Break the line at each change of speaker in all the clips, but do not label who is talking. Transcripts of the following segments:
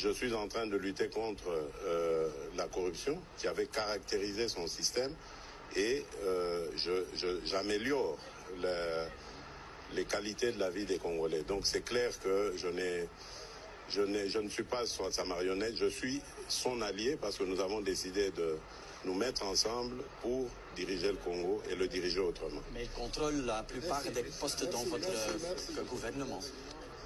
Je suis en train de lutter contre la corruption qui avait caractérisé son système et j'améliore les qualités de la vie des Congolais. Donc c'est clair que je ne suis pas sa marionnette, je suis son allié parce que nous avons décidé de nous mettre ensemble pour diriger le Congo et le diriger autrement.
Mais il contrôle la plupart des postes dans votre gouvernement.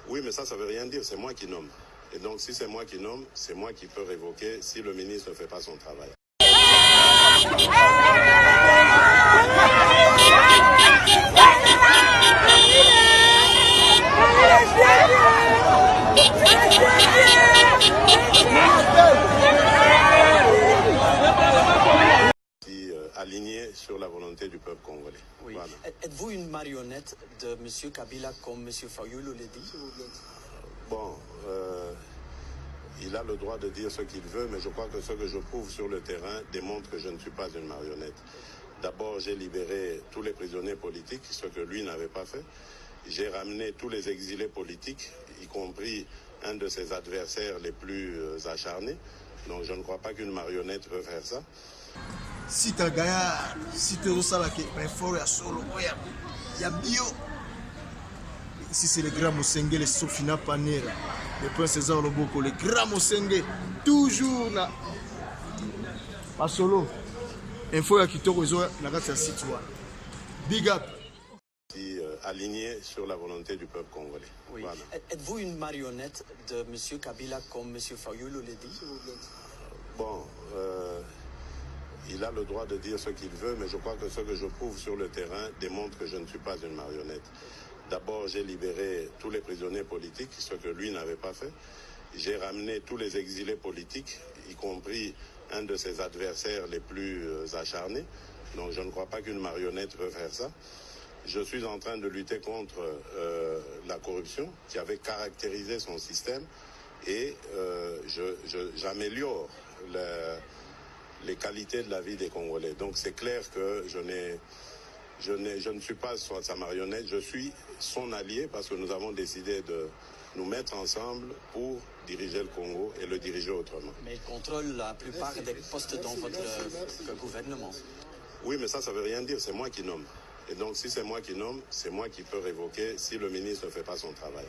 Oui,
mais ça ne veut rien dire, c'est moi qui nomme. Et donc si c'est moi qui nomme, c'est moi qui peux révoquer si le ministre ne fait pas son travail. Aligné sur la volonté du peuple congolais.
Oui. Voilà. Êtes-vous une marionnette de M. Kabila comme M. Fayulu l'a dit?
Bon, il a le droit de dire ce qu'il veut, mais je crois que ce que je prouve sur le terrain démontre que je ne suis pas une marionnette. D'abord, j'ai libéré tous les prisonniers politiques, ce que lui n'avait pas fait. J'ai ramené tous les exilés politiques, y compris un de ses adversaires les plus acharnés. Donc je ne crois pas qu'une marionnette peut faire ça.
Si tu as gagné, si tu as un fort à solo, il y a bio. Ici c'est le grand Mosenge, le Sofina Panera, le prince César Loboko, le grand Mosenge, toujours là. Pas solo. Info à Kitoko, ils ont la site. Big up.
Aligné sur la volonté du peuple congolais.
Oui.
Voilà.
Êtes-vous une marionnette de M. Kabila comme M. Fayulu l'a dit?
Bon, il a le droit de dire ce qu'il veut, mais je crois que ce que je prouve sur le terrain démontre que je ne suis pas une marionnette. D'abord, j'ai libéré tous les prisonniers politiques, ce que lui n'avait pas fait. J'ai ramené tous les exilés politiques, y compris un de ses adversaires les plus acharnés. Donc je ne crois pas qu'une marionnette peut faire ça. Je suis en train de lutter contre la corruption qui avait caractérisé son système et j'améliore les qualités de la vie des Congolais. Donc c'est clair que je ne suis pas sa marionnette, je suis son allié parce que nous avons décidé de nous mettre ensemble pour diriger le Congo et le diriger autrement.
Mais il contrôle la plupart des postes dans votre gouvernement.
Oui, mais ça ne veut rien dire, c'est moi qui nomme. Et donc si c'est moi qui nomme, c'est moi qui peux révoquer si le ministre ne fait pas son travail.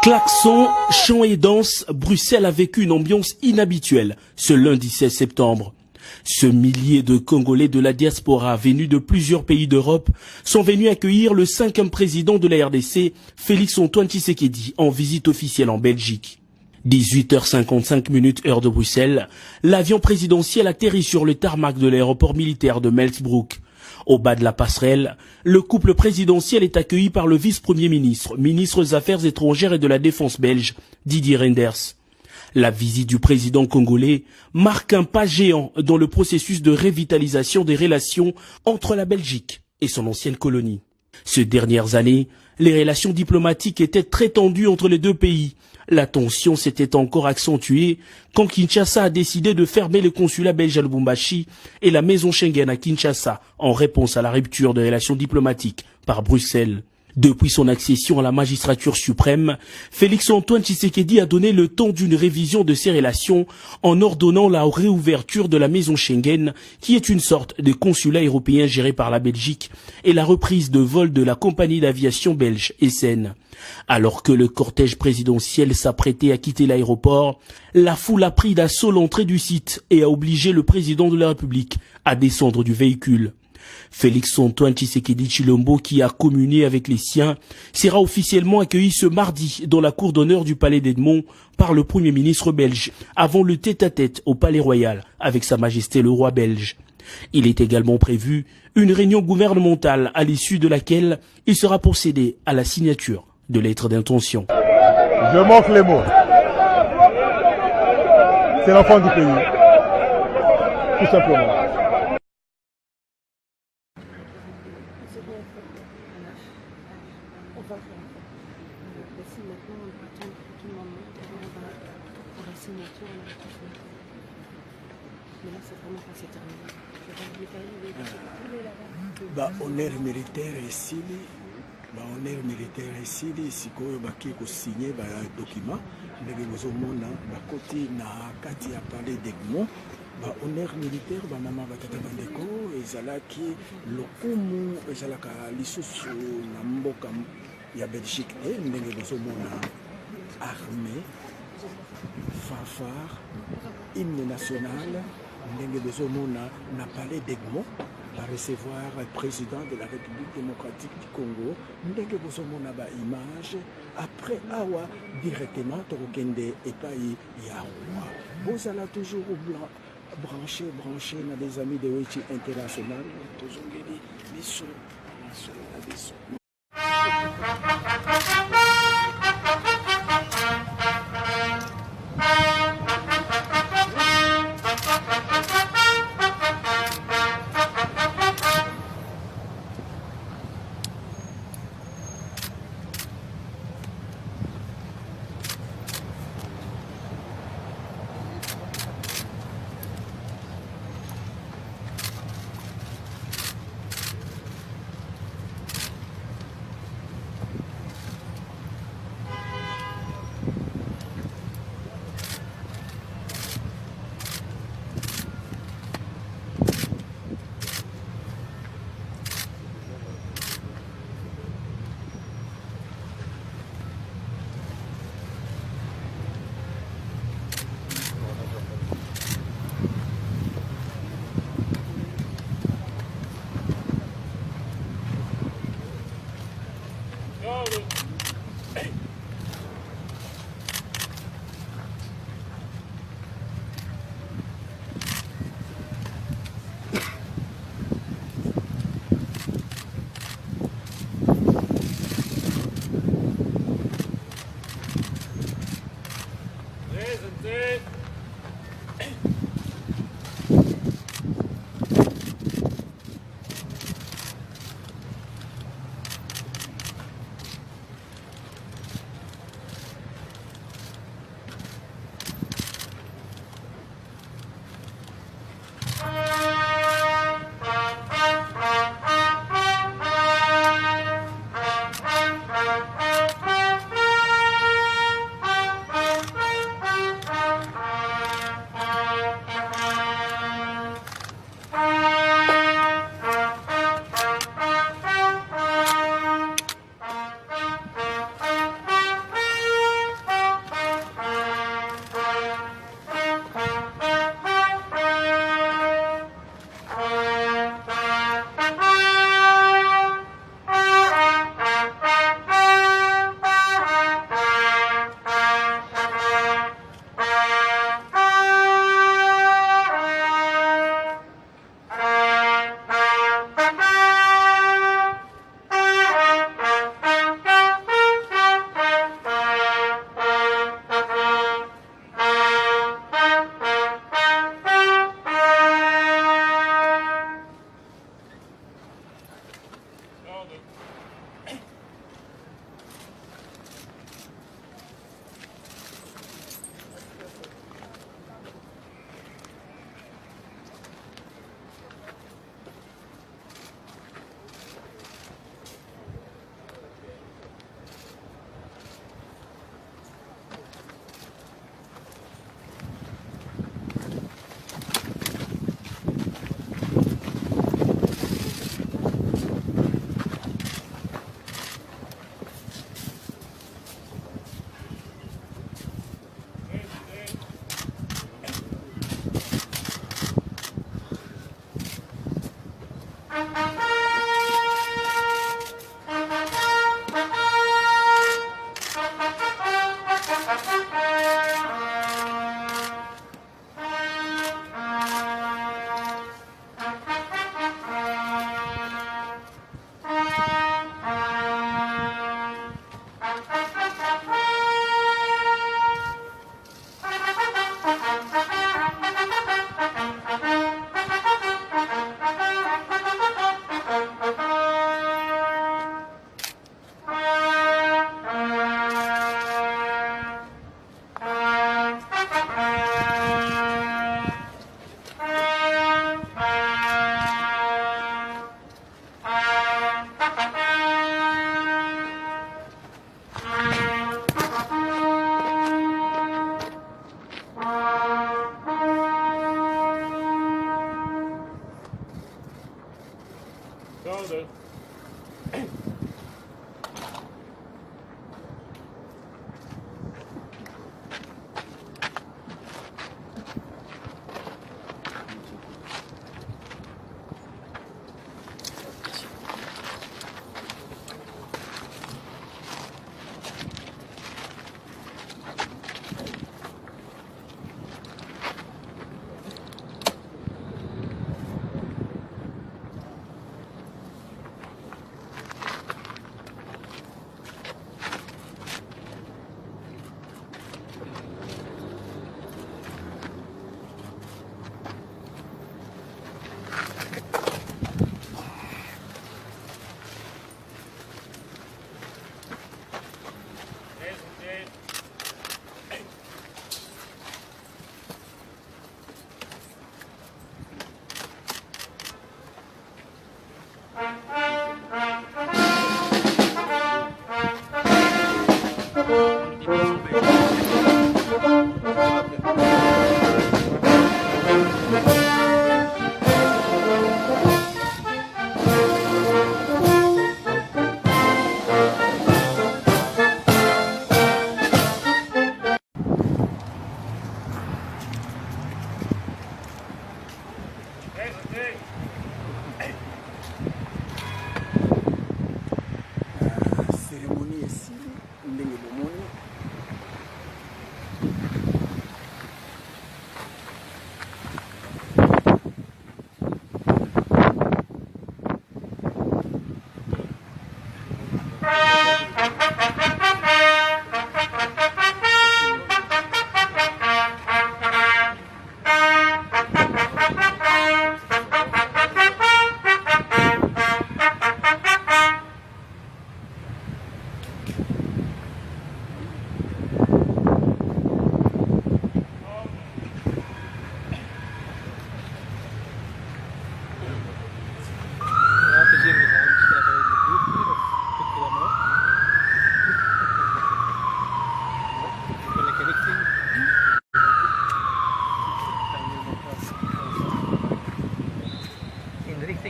Klaxons, chants et danses, Bruxelles a vécu une ambiance inhabituelle ce lundi 16 septembre. Ce millier de Congolais de la diaspora venus de plusieurs pays d'Europe sont venus accueillir le 5e président de la RDC, Félix-Antoine Tshisekedi, en visite officielle en Belgique. 18h55 heure de Bruxelles, l'avion présidentiel atterrit sur le tarmac de l'aéroport militaire de Melsbroek. Au bas de la passerelle, le couple présidentiel est accueilli par le vice-premier ministre, ministre des Affaires étrangères et de la Défense belge, Didier Reynders. La visite du président congolais marque un pas géant dans le processus de revitalisation des relations entre la Belgique et son ancienne colonie. Ces dernières années, les relations diplomatiques étaient très tendues entre les deux pays. La tension s'était encore accentuée quand Kinshasa a décidé de fermer le consulat belge à Lubumbashi et la maison Schengen à Kinshasa en réponse à la rupture des relations diplomatiques par Bruxelles. Depuis son accession à la magistrature suprême, Félix-Antoine Tshisekedi a donné le temps d'une révision de ses relations en ordonnant la réouverture de la maison Schengen, qui est une sorte de consulat européen géré par la Belgique, et la reprise de vol de la compagnie d'aviation belge SN. Alors que le cortège présidentiel s'apprêtait à quitter l'aéroport, la foule a pris d'assaut l'entrée du site et a obligé le président de la République à descendre du véhicule. Félix-Antoine Tshisekedi Tshilombo, qui a communié avec les siens, sera officiellement accueilli ce mardi dans la cour d'honneur du palais d'Edmond par le Premier ministre belge, avant le tête-à-tête au palais royal avec Sa Majesté le roi belge. Il est également prévu une réunion gouvernementale à l'issue de laquelle il sera procédé à la signature de lettres d'intention.
Je manque les mots. C'est l'enfant du pays. Tout simplement.
Honneur militaire esili sikoyo baki kosigner ba document ndenge bozomona bakoti na kati ya palais d'Egmont. Honneur militaire bamama batata bandeko ezalaki lokumu ezalaka lisusu na mboka ya Belgique te ndenge bozomona armée fanfare hymne national ndenge bozomona na palais d'Egmont à recevoir le président de la République démocratique du Congo. Ndenge bozomona ba image après awa directement tokende epai ya roi. Bozala toujours branché na des amis de Wechi International. Tozongeli biso.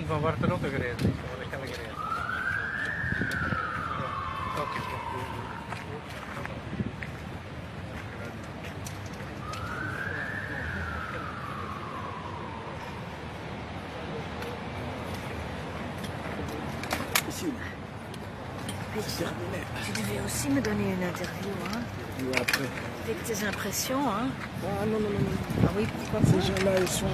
Van waar het ook gereden is, wat ik heb gereden. Oké.
Ici, c'est terminé.
Tu devais aussi me donner une interview, hein,
Et après.
avec tes impressions, hein.
Ah non, non, non, non.
Ah oui, pourquoi
Ces
pas?
gens-là, ils sont...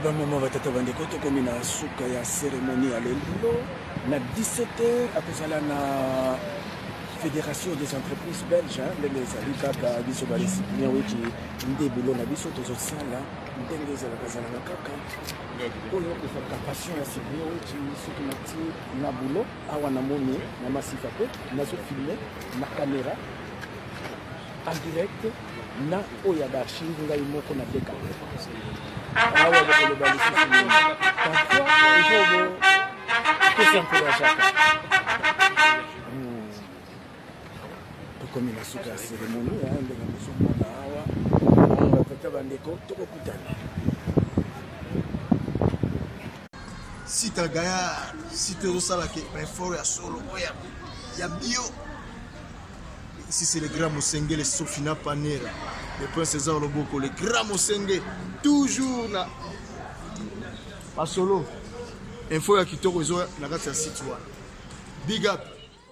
bamama batata bandeko tokomi na suka ya cérémonie ya lelo na 17h akozala na fédération des entreprises belges ndenge ezali kaka biso baresipien weti nde bilo na biso tozosala ndenge ezalakazalaka kaka oyo ezalaka passion ya sipien weti soki nati na bulo awa namoni na masifa mpe nazofilme na caméra en direct na oyo ya baarchive ngai moko na deka awa bokoloba lisusu nini parfois ifobo pesa encourageaka tokomi na suka ya cérémonie ndenge nazomona awa tata bandeko tokokutana
si tagaya si tozosalaka effort ya solo oyo ya bio. Ici c'est le grand Mosengele Sofina Panera, le prince César Loboko, le grand Mosenge, toujours na pas solo. Info ya kitoko ezo na kati ya site wa. Big up.